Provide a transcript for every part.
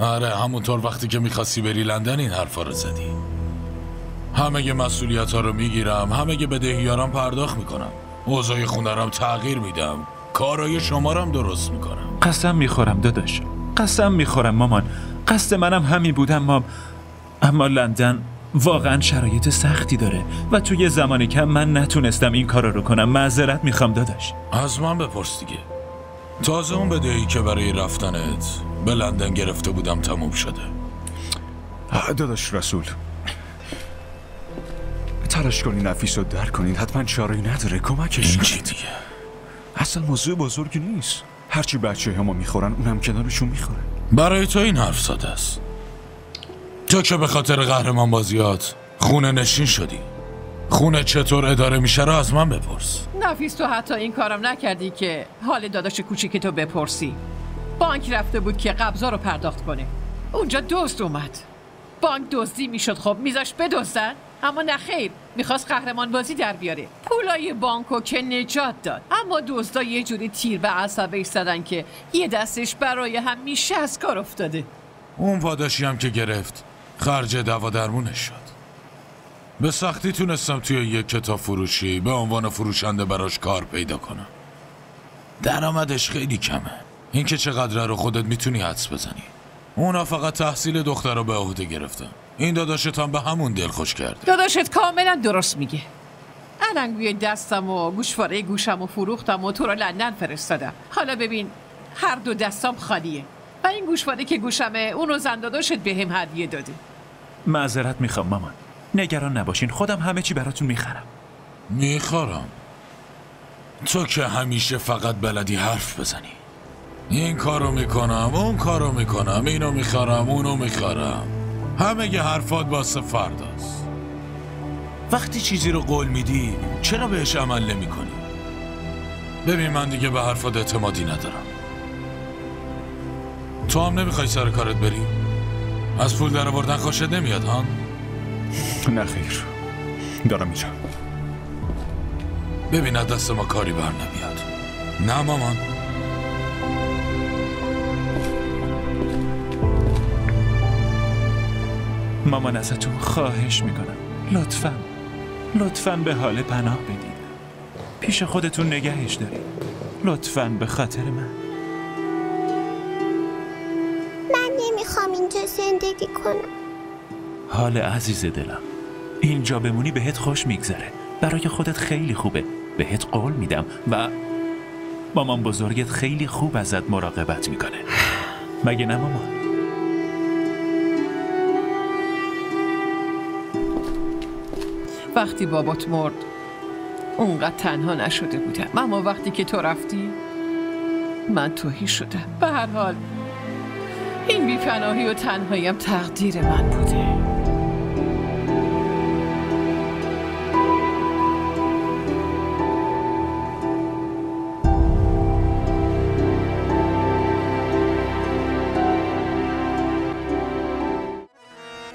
آره همونطور وقتی که میخواستی بری لندن این حرفا رو زدی. همه مسئولیت ها رو میگیرم، همه بدهیارم پرداخت میکنم، اوضاع خونرم تغییر میدم، کارای شما رو هم درست میکنم. قسم میخورم داداش، قسم میخورم مامان، قصد منم همین بودم اما لندن واقعا شرایط سختی داره و توی زمان کم من نتونستم این کارا رو کنم. معذرت میخوام داداش. از من بپرس دیگه. تازه اون بدهی که برای رفتنت به لندن گرفته بودم تموم شده. داداش رسول، تلاش کنین نفیس رو در کنید، حتما چاره‌ای نداره، کمکش این چی دیگه؟ اصلا موضوع بزرگی نیست، هرچی بچه ها ما میخورن اونم کنارشون میخوره. برای تو این حرف ساده است. تو که به خاطر قهرمان بازیات خونه نشین شدی، خونه چطور اداره میشه رو از من بپرس. نفیس تو حتی این کارم نکردی که حال داداش کوچیک تو بپرسی. بانک رفته بود که قبضا رو پرداخت کنه، اونجا دزد اومد. بانک دزدی میشد، خب میذاش بدزدن، اما نه خیر، میخواست قهرمان بازی در بیاره. پولای بانکو که نجات داد، اما دزدا یه جوری تیر به عصبش زدن که یه دستش برای همیشه از کار افتاده. اون پاداشی هم که گرفت خرج دوا درمونش شد. به سختی تونستم توی یک کتاب فروشی به عنوان فروشنده براش کار پیدا کنم. درآمدش خیلی کمه، این که چقدر رو خودت میتونی حدس بزنی. اونا فقط تحصیل دختر رو به عهده گرفتن. این داداشت هم به همون دل خوش کرده. داداشت کاملا درست میگه. علنگوی دستم و گوشواره گوشم و فروختم و تو رو لندن فرستادم. حالا ببین هر دو دستام خالیه و این گوشواره که گوشمه اونو زن داداشت بهم هدیه داده. معذرت میخوام مامان، نگران نباشین، خودم همه چی براتون میخرم. میخورم؟ تو که همیشه فقط بلدی حرف بزنی. این کارو میکنم، اون کارو میکنم، اینو میخرم، اونو میخرم. همه یه حرفات واسه فرداست. وقتی چیزی رو قول میدی چرا بهش عمل نمی کنی؟ ببین من دیگه به حرفات اعتمادی ندارم. تو هم نمیخوای سر کارت بری؟ از پول در آوردن خوشت نمیاد ها؟ نه خیر، دارم میرم. ببین از دست ما کاری بر نمیاد. نه مامان. مامان ازتون خواهش میکنم لطفاً به حال پناه بدید. پیش خودتون نگهش دارید. لطفاً به خاطر من نمیخوام اینجا زندگی کنم. حال عزیز دلم، اینجا بمونی بهت خوش میگذره، برای خودت خیلی خوبه، بهت قول میدم و مامان بزرگت خیلی خوب ازت مراقبت میکنه. مگه نه مامان؟ وقتی بابات مرد اونقدر تنها نشده بودم، اما وقتی که تو رفتی من تهی شدم. به هر حال این بی‌پناهی و تنهاییم تقدیر من بوده.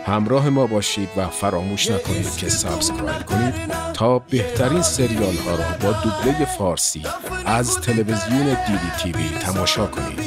همراه ما باشید و فراموش نکنید که سابسکرایب کنید تا بهترین سریال ها را با دوبله فارسی از تلویزیون دیدی تیوی تماشا کنید.